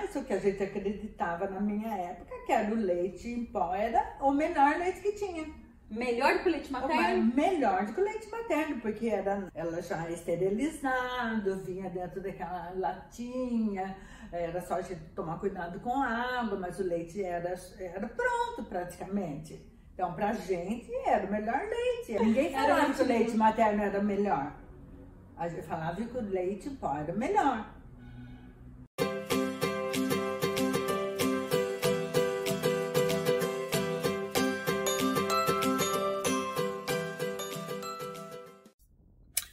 mas o que a gente acreditava na minha época, que era o leite em pó, era o melhor leite que tinha. Melhor do que o leite materno? Melhor do que o leite materno, porque ela já esterilizado, vinha dentro daquela latinha, era só a gente tomar cuidado com a água, mas o leite era pronto praticamente. Então, pra gente, era o melhor leite. Ninguém falava que o leite materno era melhor. A gente falava que o leite em pó era melhor.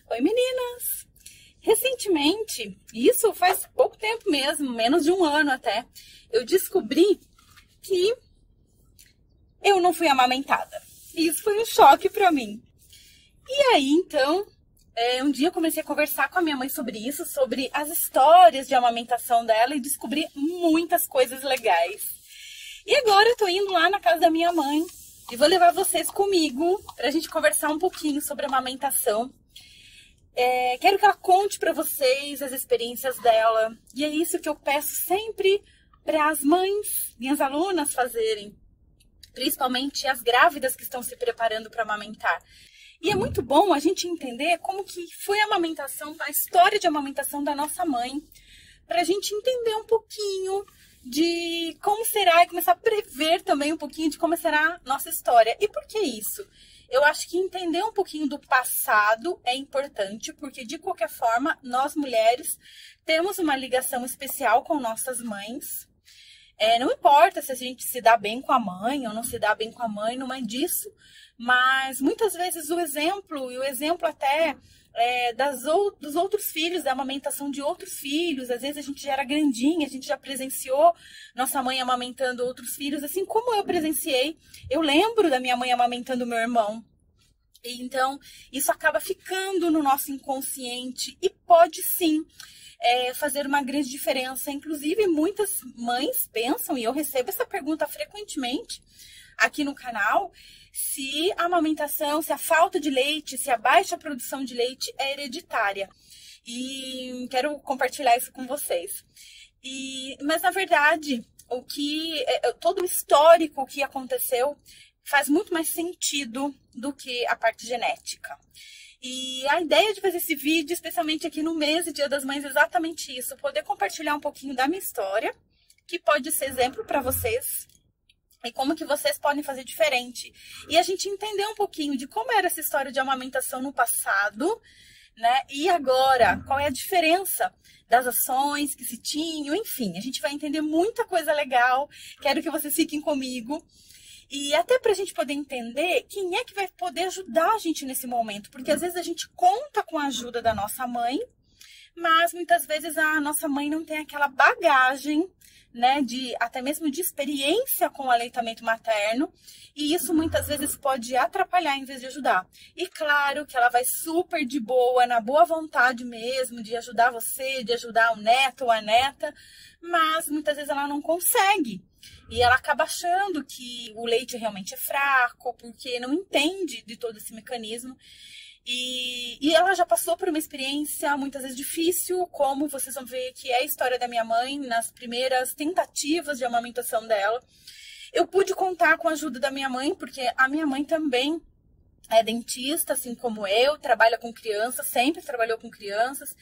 Oi meninas! Recentemente, isso faz pouco tempo mesmo, menos de um ano até, eu descobri que eu não fui amamentada. Isso foi um choque pra mim. E aí, então, um dia eu comecei a conversar com a minha mãe sobre isso, sobre as histórias de amamentação dela e descobri muitas coisas legais. E agora eu tô indo lá na casa da minha mãe e vou levar vocês comigo pra gente conversar um pouquinho sobre amamentação. Quero que ela conte para vocês as experiências dela. E é isso que eu peço sempre para as mães, minhas alunas fazerem. Principalmente as grávidas que estão se preparando para amamentar. E é muito bom a gente entender como que foi a amamentação, a história de amamentação da nossa mãe. Para a gente entender um pouquinho de como será e começar a prever também um pouquinho de como será a nossa história. E por que isso? Eu acho que entender um pouquinho do passado é importante, porque de qualquer forma, nós mulheres temos uma ligação especial com nossas mães. Não importa se a gente se dá bem com a mãe ou não se dá bem com a mãe, não é disso. Mas muitas vezes o exemplo até dos outros filhos, da amamentação de outros filhos. Às vezes a gente já era grandinha, a gente já presenciou nossa mãe amamentando outros filhos, assim como eu presenciei. Eu lembro da minha mãe amamentando meu irmão. E então, isso acaba ficando no nosso inconsciente e pode sim fazer uma grande diferença. Inclusive, muitas mães pensam, e eu recebo essa pergunta frequentemente aqui no canal, se a amamentação, se a falta de leite, se a baixa produção de leite é hereditária. E quero compartilhar isso com vocês. Mas, na verdade, todo o histórico que aconteceu faz muito mais sentido do que a parte genética. E a ideia de fazer esse vídeo, especialmente aqui no mês e Dia das Mães, é exatamente isso. Poder compartilhar um pouquinho da minha história, que pode ser exemplo para vocês. E como que vocês podem fazer diferente. E a gente entender um pouquinho de como era essa história de amamentação no passado, né? E agora, qual é a diferença das ações que se tinham, enfim. A gente vai entender muita coisa legal. Quero que vocês fiquem comigo. E até pra gente poder entender quem é que vai poder ajudar a gente nesse momento. Porque às vezes a gente conta com a ajuda da nossa mãe, mas muitas vezes a nossa mãe não tem aquela bagagem, né, até mesmo de experiência com o aleitamento materno, e isso muitas vezes pode atrapalhar em vez de ajudar. E claro que ela vai super de boa, na boa vontade mesmo, de ajudar você, de ajudar o neto ou a neta, mas muitas vezes ela não consegue. E ela acaba achando que o leite realmente é fraco, porque não entende de todo esse mecanismo. E ela já passou por uma experiência muitas vezes difícil, como vocês vão ver que é a história da minha mãe, nas primeiras tentativas de amamentação dela. Eu pude contar com a ajuda da minha mãe, porque a minha mãe também é dentista, assim como eu, trabalha com crianças, sempre trabalhou com crianças.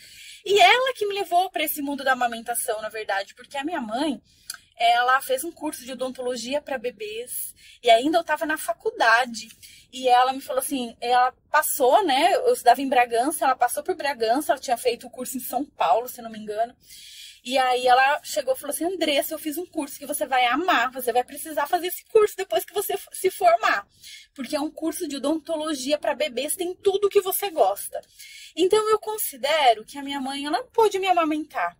E ela que me levou para esse mundo da amamentação, na verdade, porque a minha mãe, ela fez um curso de odontologia para bebês e ainda eu estava na faculdade. E ela me falou assim, ela passou, né? Eu estudava em Bragança, ela passou por Bragança, ela tinha feito o curso em São Paulo, se não me engano. E aí ela chegou e falou assim, Andressa, eu fiz um curso que você vai amar, você vai precisar fazer esse curso depois que você se formar. Porque é um curso de odontologia para bebês, tem tudo que você gosta. Então eu considero que a minha mãe, ela não pôde me amamentar.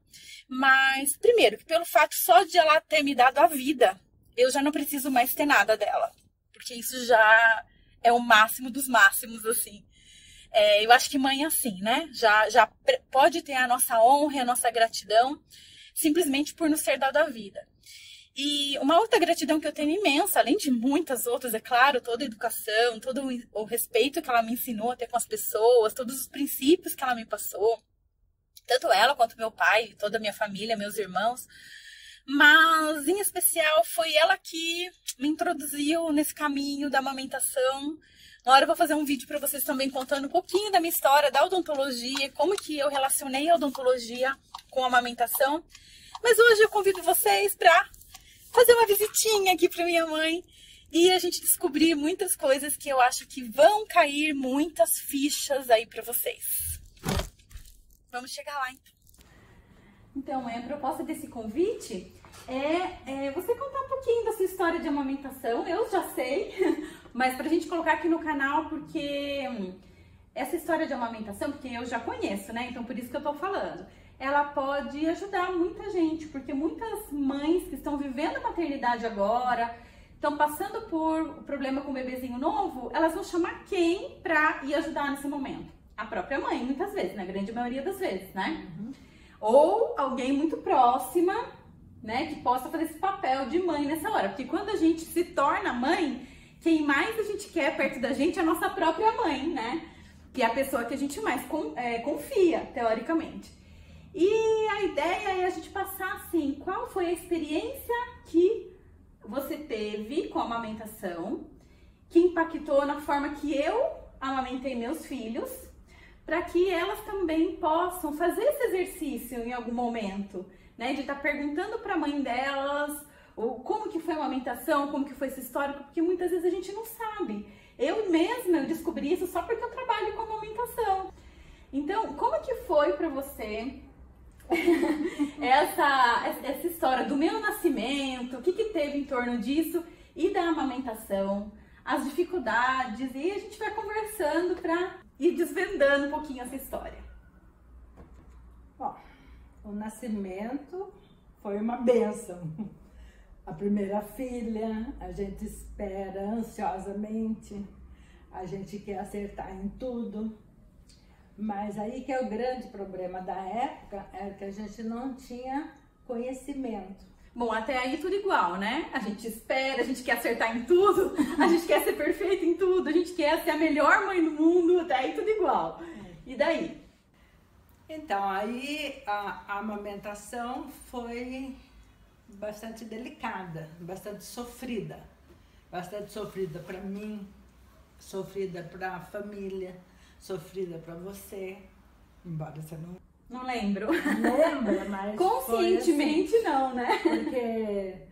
Mas, primeiro, que pelo fato só de ela ter me dado a vida, eu já não preciso mais ter nada dela. Porque isso já é o máximo dos máximos, assim. Eu acho que mãe é assim, né? Já pode ter a nossa honra e a nossa gratidão, simplesmente por nos ter dado a vida. E uma outra gratidão que eu tenho imensa, além de muitas outras, é claro, toda a educação, todo o respeito que ela me ensinou a ter com as pessoas, todos os princípios que ela me passou. Tanto ela quanto meu pai, toda a minha família, meus irmãos. mas em especial foi ela que me introduziu nesse caminho da amamentação. Uma hora eu vou fazer um vídeo para vocês também contando um pouquinho da minha história da odontologia, como que eu relacionei a odontologia com a amamentação. Mas hoje eu convido vocês para fazer uma visitinha aqui para minha mãe e a gente descobrir muitas coisas que eu acho que vão cair muitas fichas aí para vocês. Vamos chegar lá então. Então, a proposta desse convite é você contar um pouquinho da sua história de amamentação. Eu já sei, mas pra gente colocar aqui no canal, porque essa história de amamentação, porque eu já conheço, né? Então, por isso que eu tô falando. Ela pode ajudar muita gente, porque muitas mães que estão vivendo a maternidade agora, estão passando por problema com um bebezinho novo, elas vão chamar quem pra ir ajudar nesse momento? A própria mãe, muitas vezes, na grande maioria das vezes, né? Ou alguém muito próxima, né, que possa fazer esse papel de mãe nessa hora. Porque quando a gente se torna mãe, quem mais a gente quer perto da gente é a nossa própria mãe, né? Que é a pessoa que a gente mais confia, teoricamente. E a ideia é a gente passar assim, qual foi a experiência que você teve com a amamentação, que impactou na forma que eu amamentei meus filhos, para que elas também possam fazer esse exercício em algum momento, né? De estar perguntando para a mãe delas como que foi a amamentação, como que foi esse histórico, porque muitas vezes a gente não sabe. Eu mesma descobri isso só porque eu trabalho com amamentação. Então, como que foi para você essa história do meu nascimento, o que teve em torno disso e da amamentação, as dificuldades, e a gente vai conversando para ir desvendando um pouquinho essa história. Ó, o nascimento foi uma bênção. A primeira filha, a gente espera ansiosamente, a gente quer acertar em tudo, mas aí que é o grande problema da época, é que a gente não tinha conhecimento. Bom, até aí tudo igual, né? A gente espera, a gente quer acertar em tudo, a gente quer ser perfeito em tudo, a gente quer ser a melhor mãe do mundo, até aí tudo igual. E daí? Então, aí a amamentação foi bastante delicada, bastante sofrida para mim, sofrida para a família, sofrida para você, embora você não lembro. Lembra, mas conscientemente assim, não, né? Porque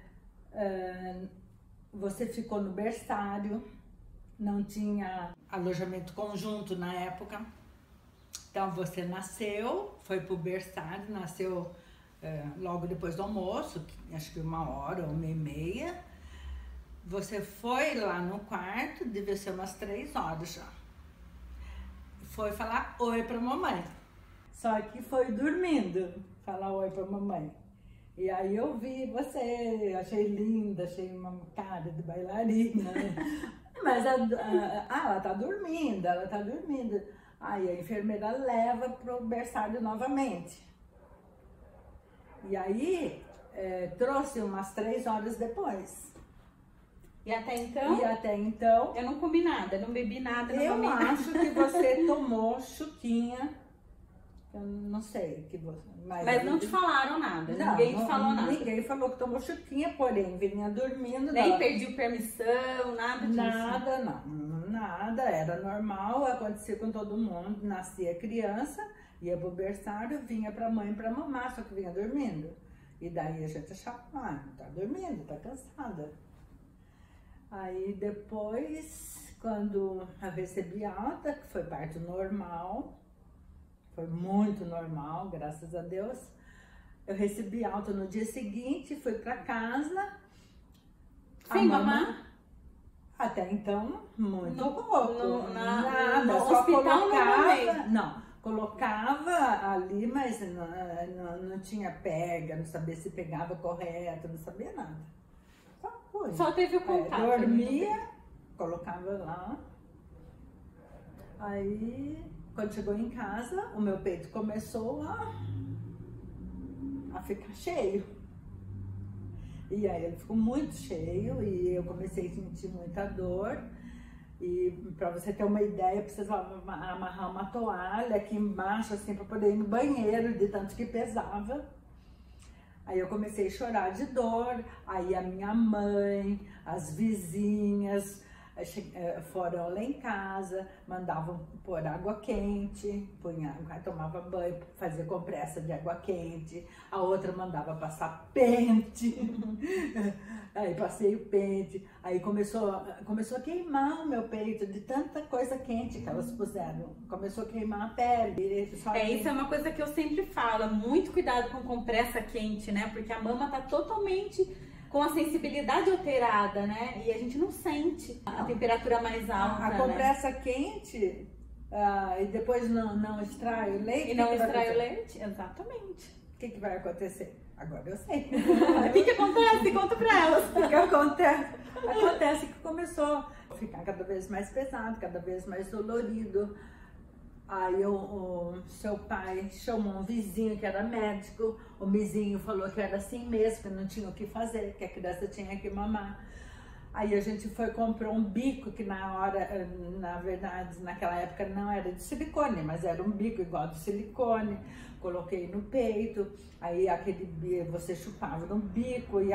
você ficou no berçário, não tinha alojamento conjunto na época. Então você nasceu, foi pro berçário, nasceu logo depois do almoço, acho que 1h ou 1h30. Você foi lá no quarto, devia ser umas 3 horas já. Foi falar oi pra mamãe. Só que foi dormindo, falar oi pra mamãe. E aí eu vi você, achei linda, achei uma cara de bailarina. Mas ela tá dormindo, Aí a enfermeira leva pro berçário novamente. E aí trouxe umas 3 horas depois. E até então? Eu não comi nada, não bebi nada, não comi nada. Eu acho que você tomou chuquinha. Eu não sei que você. Mas não te falaram nada, ninguém te falou nada. Ninguém falou que tomou chuquinha, porém vinha dormindo. Nem pediu permissão, nada disso. Nada, era normal, acontecia com todo mundo. Nascia criança, ia pro berçário, vinha pra mãe pra mamar, só que vinha dormindo. E daí a gente achava, tá dormindo, tá cansada. Aí depois, quando eu recebi alta, que foi parto normal, foi muito normal, graças a Deus. Eu recebi alta no dia seguinte, fui pra casa. Sem mamar? Até então, muito pouco. Nada, no só colocava. Não, colocava ali, mas não tinha pega, não sabia se pegava correto, não sabia nada. Só foi. Só teve o contato. Dormia, colocava lá. Aí, quando chegou em casa, o meu peito começou a ficar cheio. E aí ele ficou muito cheio e eu comecei a sentir muita dor. E para você ter uma ideia, eu precisava amarrar uma toalha aqui embaixo, assim, para poder ir no banheiro, de tanto que pesava. Aí eu comecei a chorar de dor, aí a minha mãe, as vizinhas foram lá em casa, mandavam pôr água quente, tomava banho, fazia compressa de água quente, a outra mandava passar pente, aí passei o pente, aí começou a queimar o meu peito de tanta coisa quente que elas puseram, começou a queimar a pele. Isso é uma coisa que eu sempre falo, muito cuidado com compressa quente, né, porque a mama tá totalmente com a sensibilidade alterada, né? E a gente não sente a temperatura mais alta. A compressa quente e depois não extrai o leite. E não extrai o leite? Exatamente. O que vai acontecer? Agora eu sei. O que acontece? Conta pra elas. O que acontece? Acontece que começou a ficar cada vez mais pesado, cada vez mais dolorido. Aí o seu pai chamou um vizinho que era médico, o vizinho falou que era assim mesmo, que não tinha o que fazer, que a criança tinha que mamar. Aí a gente comprou um bico que na verdade, naquela época não era de silicone, mas era um bico igual de silicone. Coloquei no peito, aí você chupava no bico e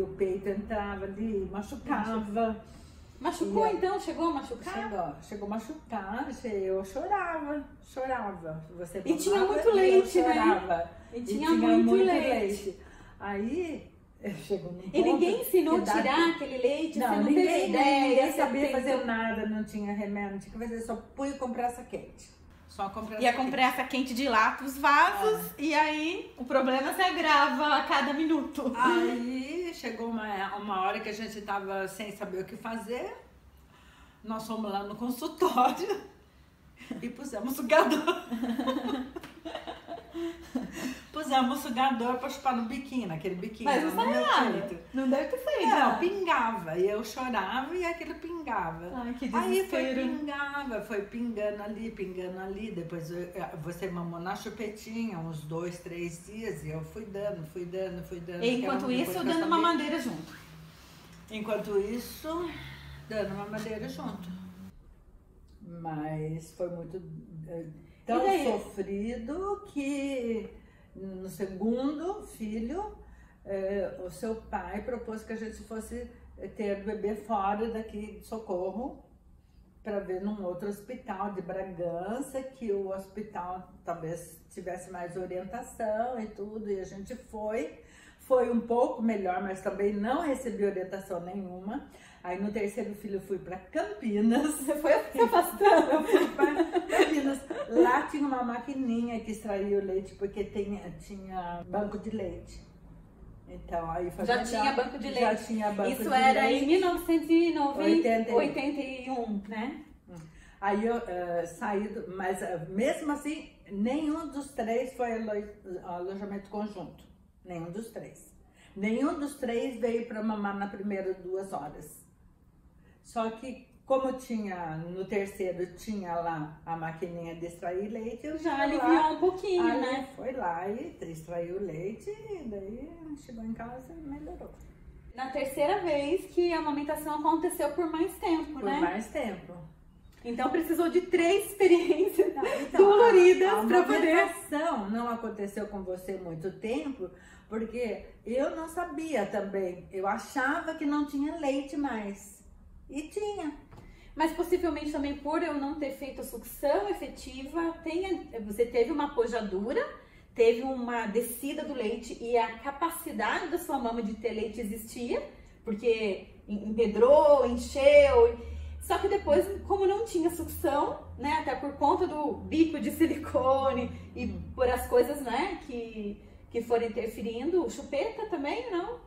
o peito entrava ali, machucava. Machucou então? Chegou a machucar? Chegou a machucar, eu chorava. Você e tinha muito leite, né? E tinha muito leite. Aí chegou no ponto. E ninguém ensinou a tirar aquele leite? Não, você não teve ideia? Ninguém sabia fazer nada, não tinha remédio, não tinha que fazer, só punha compressa quente. E a compressa quente dilata os vasos e aí o problema se agrava a cada minuto. Aí chegou uma hora que a gente tava sem saber o que fazer. Nós fomos lá no consultório e pusemos sugador. Pusemos sugador pra chupar no biquinho, naquele biquinho. Mas não saiu nada. Não deve ter saído. Não, pingava. E eu chorava e aquilo pingava. Ai, que desespero. Aí foi pingando ali. Depois você mamou na chupetinha uns 2, 3 dias e eu fui dando. E enquanto isso, dando mamadeira junto. Enquanto isso, dando mamadeira junto. Mas foi muito tão sofrido que no segundo filho, o seu pai propôs que a gente fosse ter o bebê fora daqui de Socorro para ver num outro hospital de Bragança, que o hospital talvez tivesse mais orientação e tudo, e a gente foi um pouco melhor, mas também não recebi orientação nenhuma. Aí no terceiro filho eu fui para Campinas. Você foi se afastando? Eu fui para Campinas. Lá tinha uma maquininha que extraía o leite, porque tinha banco de leite. Então aí foi já tinha banco de leite. Já tinha banco Isso de era leite. Em 1981, né? Aí eu saí, mas mesmo assim, nenhum dos três foi alojamento conjunto. Nenhum dos três. Nenhum dos três veio para mamar na primeira 2 horas. Só que como no terceiro tinha lá a maquininha de extrair leite, eu já aliviou um pouquinho, né? Foi lá e extraiu o leite e daí chegou em casa e melhorou. Na terceira vez que a amamentação aconteceu por mais tempo, né? Por mais tempo. Então precisou de 3 experiências doloridas para poder... A amamentação não aconteceu com você muito tempo, porque eu não sabia também. Eu achava que não tinha leite mais. E tinha. Mas possivelmente também por eu não ter feito a sucção efetiva, você teve uma pojadura, teve uma descida do leite e a capacidade da sua mama de ter leite existia, porque empedrou, encheu. Só que depois, como não tinha sucção, né, até por conta do bico de silicone e por as coisas, né, que foram interferindo, chupeta também, não?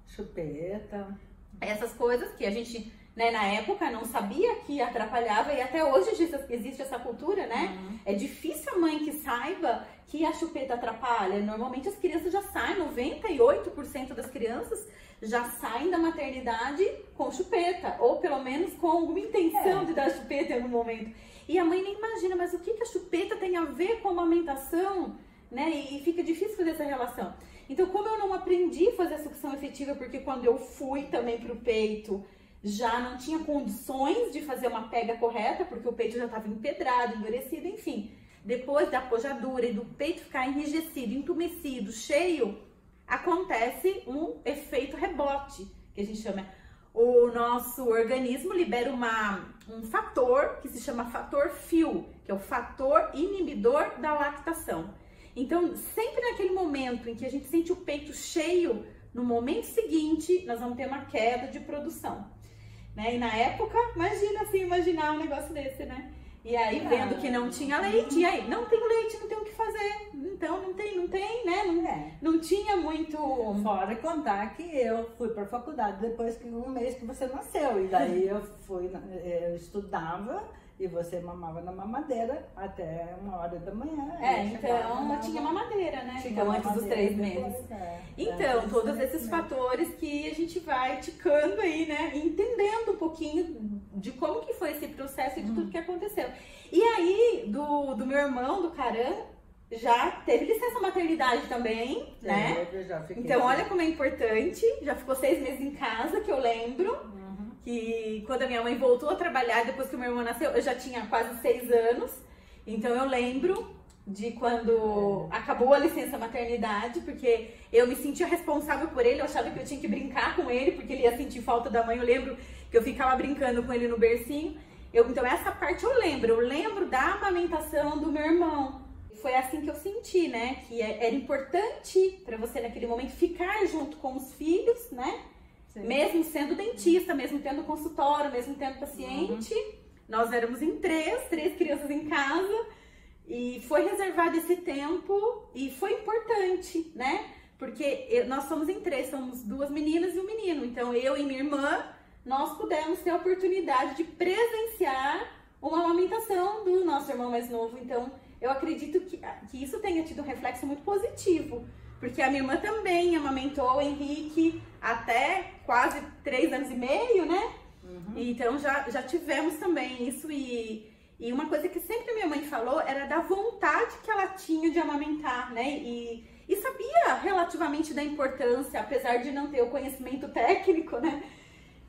Chupeta. Essas coisas que a gente, né, na época não sabia que atrapalhava e até hoje existe essa cultura, né? É difícil a mãe que saiba que a chupeta atrapalha. Normalmente as crianças já saem, 98% das crianças já saem da maternidade com chupeta, ou pelo menos com alguma intenção de dar chupeta em algum momento. E a mãe nem imagina, mas o que a chupeta tem a ver com a amamentação, né? E fica difícil fazer essa relação. Então, como eu não aprendi a fazer a sucção efetiva, porque quando eu fui também pro peito, já não tinha condições de fazer uma pega correta, porque o peito já estava empedrado, endurecido, enfim. Depois da pojadura e do peito ficar enrijecido, entumecido, cheio, acontece um efeito rebote, que a gente chama. O nosso organismo libera um fator que se chama fator FIL, que é o fator inibidor da lactação. Então, sempre naquele momento em que a gente sente o peito cheio, no momento seguinte, nós vamos ter uma queda de produção. Né? E na época, imagina assim, imaginar um negócio desse, né? E aí, vendo que não tinha leite, e aí, não tem leite, não tem o que fazer. Então, não tem, né? Não tinha muito... Fora contar que eu fui para a faculdade depois que um mês que você nasceu. E daí eu estudava e você mamava na mamadeira até 1h da manhã. Então eu tinha mamadeira, né? Então, antes dos 3 meses. Então, todos esses fatores que a gente vai ticando aí, né? Entendendo um pouquinho de como que foi esse processo e de tudo que aconteceu. E aí, do meu irmão, do Karan, já teve licença maternidade também, né? Então, olha como é importante. Já ficou 6 meses em casa, que eu lembro. Que quando a minha mãe voltou a trabalhar, depois que o meu irmão nasceu, eu já tinha quase 6 anos. Então, eu lembro de quando acabou a licença maternidade, porque eu me sentia responsável por ele. Eu achava que eu tinha que brincar com ele, porque ele ia sentir falta da mãe. Eu lembro que eu ficava brincando com ele no bercinho. Então, essa parte eu lembro. Eu lembro da amamentação do meu irmão. Foi assim que eu senti, né? Que era importante para você, naquele momento, ficar junto com os filhos, né? Sim. Mesmo sendo dentista, mesmo tendo consultório, mesmo tendo paciente. Nós éramos em 3 crianças em casa. E foi reservado esse tempo e foi importante, né? Porque nós somos em 3, somos 2 meninas e um menino. Então, eu e minha irmã, nós pudemos ter a oportunidade de presenciar uma amamentação do nosso irmão mais novo. Então, eu acredito que isso tenha tido um reflexo muito positivo. Porque a minha irmã também amamentou o Henrique até quase 3 anos e meio, né? Então, já tivemos também isso. E uma coisa que sempre a minha mãe falou era da vontade que ela tinha de amamentar, né? E sabia relativamente da importância, apesar de não ter o conhecimento técnico, né?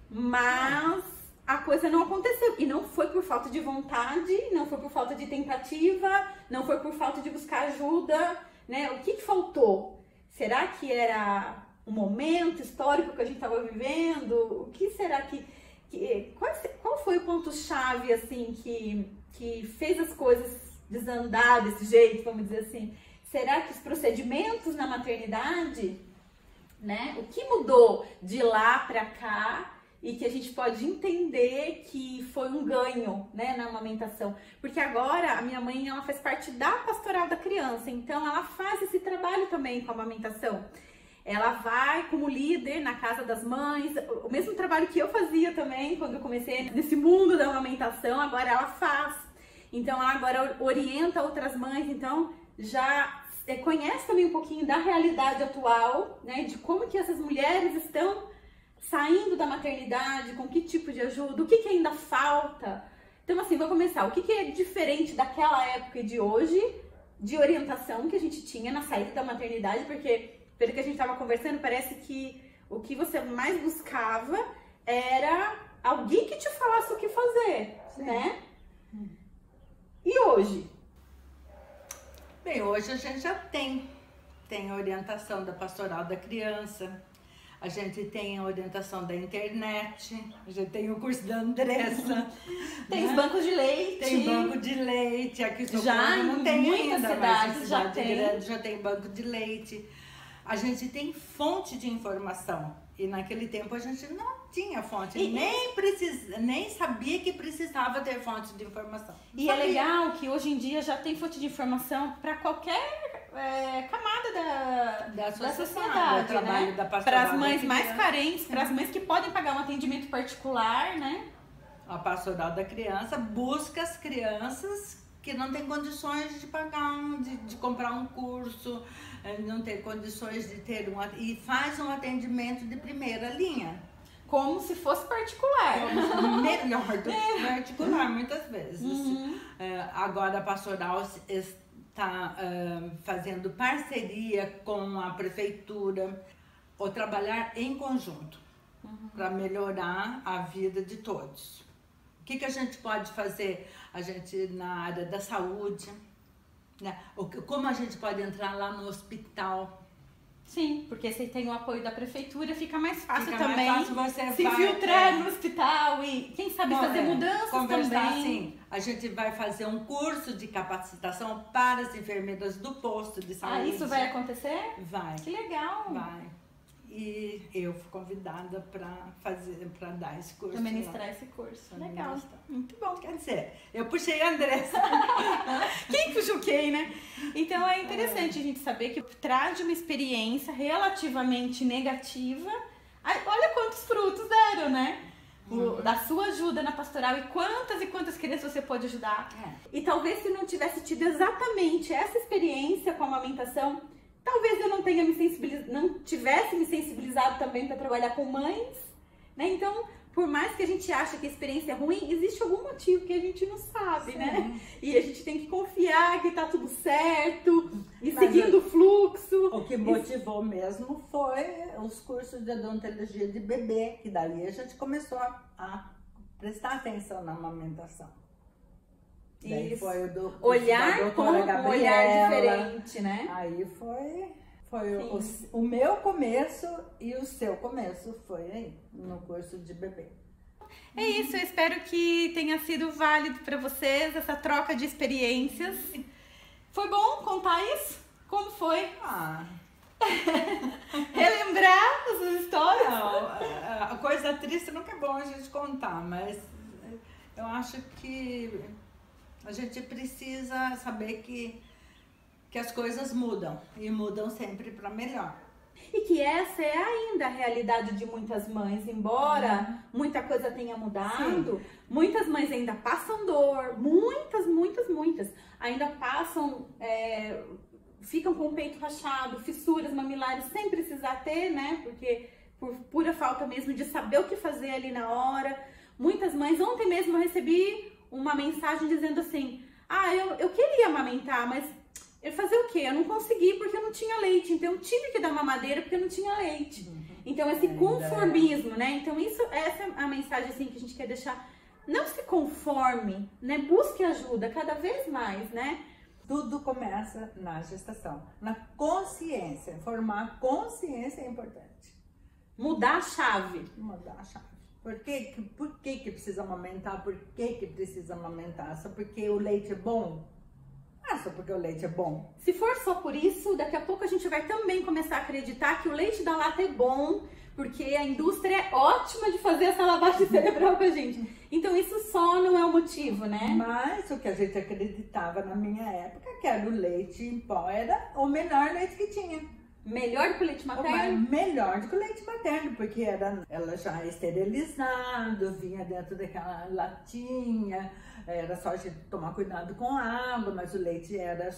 Mas a coisa não aconteceu. E não foi por falta de vontade, não foi por falta de tentativa, não foi por falta de buscar ajuda, né? O que faltou? Será que era um momento histórico que a gente estava vivendo? O que será qual foi o ponto-chave, assim, que fez as coisas desandar desse jeito, vamos dizer assim? Será que os procedimentos na maternidade, né? O que mudou de lá para cá e que a gente pode entender que foi um ganho, né, na amamentação? Porque agora a minha mãe, ela faz parte da pastoral da criança, então ela faz esse trabalho também com a amamentação. Ela vai como líder na casa das mães, o mesmo trabalho que eu fazia também quando eu comecei nesse mundo da amamentação, agora ela faz. Então ela agora orienta outras mães, então já conhece também um pouquinho da realidade atual, né, de como que essas mulheres estão saindo da maternidade, com que tipo de ajuda, o que ainda falta. Então assim, vou começar. O que é diferente daquela época e de hoje, de orientação que a gente tinha na saída da maternidade, porque pelo que a gente estava conversando, parece que o que você mais buscava era alguém que te falasse o que fazer, né? E hoje? Bem, hoje a gente já tem a orientação da pastoral da criança, a gente tem a orientação da internet, a gente tem o curso da Andressa. Tem os bancos de leite. Tem banco de leite, aqui já não tem muitas ainda, cidades mas já tem. Já tem banco de leite. A gente tem fonte de informação. E naquele tempo a gente não tinha fonte, nem sabia que precisava ter fonte de informação. E é legal que hoje em dia já tem fonte de informação para qualquer camada da sociedade, né? Para as mães mais carentes, para as mães que podem pagar um atendimento particular, né? A pastoral da criança busca as crianças que não têm condições de pagar, de comprar um curso, não tem condições de ter e faz um atendimento de primeira linha. Como se fosse particular. Melhor do que particular, muitas vezes. Agora a pastoral está fazendo parceria com a prefeitura, ou trabalhar em conjunto, para melhorar a vida de todos. O que a gente pode fazer? A gente na área da saúde, né? Como a gente pode entrar lá no hospital, Sim, porque você tem o apoio da prefeitura, fica mais fácil Fica também mais fácil você se filtrar no hospital e, quem sabe, fazer mudanças conversar, também. Assim, a gente vai fazer um curso de capacitação para as enfermeiras do posto de saúde. Ah, isso vai acontecer? Vai. Que legal. Vai. E eu fui convidada para dar esse curso. Para ministrar esse curso. Legal. Muito bom. Quer dizer, eu puxei a Andressa. Quem puxou quem, né? Então é interessante a gente saber que traz de uma experiência relativamente negativa. Olha quantos frutos deram, né? Da sua ajuda na pastoral e quantas crianças você pode ajudar. E talvez se não tivesse tido exatamente essa experiência com a amamentação, talvez eu não tivesse me sensibilizado também para trabalhar com mães, né? Então, por mais que a gente ache que a experiência é ruim, existe algum motivo que a gente não sabe, Sim. né? E a gente tem que confiar que tá tudo certo e seguindo o fluxo. O que motivou mesmo foi os cursos de odontologia de bebê, que dali a gente começou a prestar atenção na amamentação. Daí foi o do olhar com um olhar diferente, né? Aí foi o meu começo e o seu começo foi aí, no curso de bebê. É isso, eu espero que tenha sido válido para vocês essa troca de experiências. Foi bom contar isso? Como foi? Relembrar as histórias? Não, a coisa triste nunca é bom a gente contar, mas eu acho que a gente precisa saber que as coisas mudam e mudam sempre para melhor. E que essa é ainda a realidade de muitas mães, embora muita coisa tenha mudado, muitas mães ainda passam dor, muitas ainda passam, ficam com o peito rachado, fissuras mamilares sem precisar ter, né? Porque por pura falta mesmo de saber o que fazer ali na hora. Muitas mães, ontem mesmo eu recebi uma mensagem dizendo assim, eu queria amamentar, mas eu fazer o quê? Eu não consegui porque eu não tinha leite, então eu tive que dar mamadeira porque eu não tinha leite. Então esse conformismo, né? Então essa é a mensagem assim que a gente quer deixar. Não se conforme, né? Busque ajuda cada vez mais, né? Tudo começa na gestação, na consciência. Formar consciência é importante. Mudar a chave. Mudar a chave. Por que precisa amamentar? Por que precisa amamentar? Só porque o leite é bom? Só porque o leite é bom. Se for só por isso, daqui a pouco a gente vai também começar a acreditar que o leite da lata é bom, porque a indústria é ótima de fazer essa lavagem cerebral com a gente. Então isso só não é o motivo, né? Mas o que a gente acreditava na minha época, que era o leite em pó, era o melhor leite que tinha. Melhor do que o leite materno? Melhor do que o leite materno, porque ela já esterilizado, vinha dentro daquela latinha, era só a gente tomar cuidado com a água, mas o leite era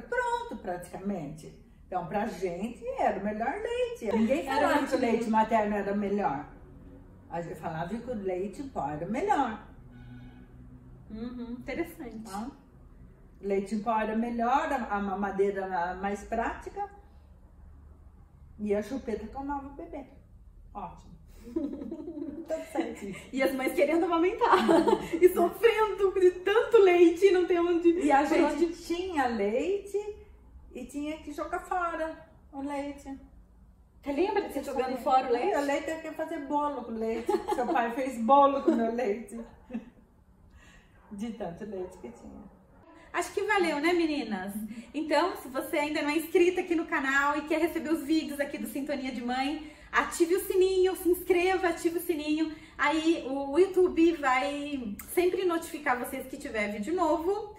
pronto praticamente. Então pra gente era o melhor leite. Ninguém falava que o leite materno era melhor. A gente falava que o leite em pó era melhor. Interessante. Então, leite em pó era melhor, a mamadeira era mais prática. E a chupeta tomava o bebê. Ótimo. Tudo certo. E as mães querendo amamentar. E sofrendo de tanto leite e não tem onde... E a gente tinha leite e tinha que jogar fora o leite. Você lembra de você jogando fora o leite? O leite eu queria fazer bolo com leite. Seu pai fez bolo com meu leite. De tanto leite que tinha. Acho que valeu, né, meninas? Então, se você ainda não é inscrita aqui no canal e quer receber os vídeos aqui do Sintonia de Mãe, ative o sininho, se inscreva, ative o sininho. Aí o YouTube vai sempre notificar vocês que tiver vídeo novo.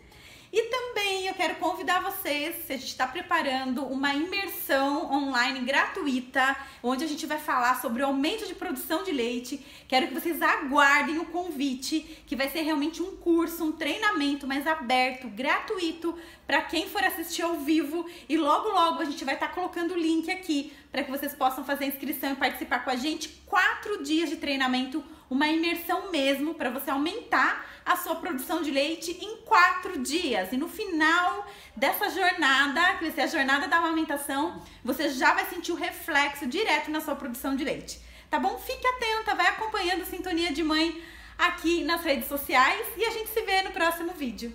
E também eu quero convidar vocês, a gente está preparando uma imersão online gratuita, onde a gente vai falar sobre o aumento de produção de leite. Quero que vocês aguardem o convite, que vai ser realmente um curso, um treinamento mais aberto, gratuito, para quem for assistir ao vivo. E logo a gente vai estar colocando o link aqui, para que vocês possam fazer a inscrição e participar com a gente. 4 dias de treinamento, uma imersão mesmo, para você aumentar a sua produção de leite em 4 dias. E no final dessa jornada, que vai ser a jornada da amamentação, você já vai sentir o reflexo direto na sua produção de leite. Tá bom? Fique atenta, vai acompanhando Sintonia de Mãe aqui nas redes sociais e a gente se vê no próximo vídeo.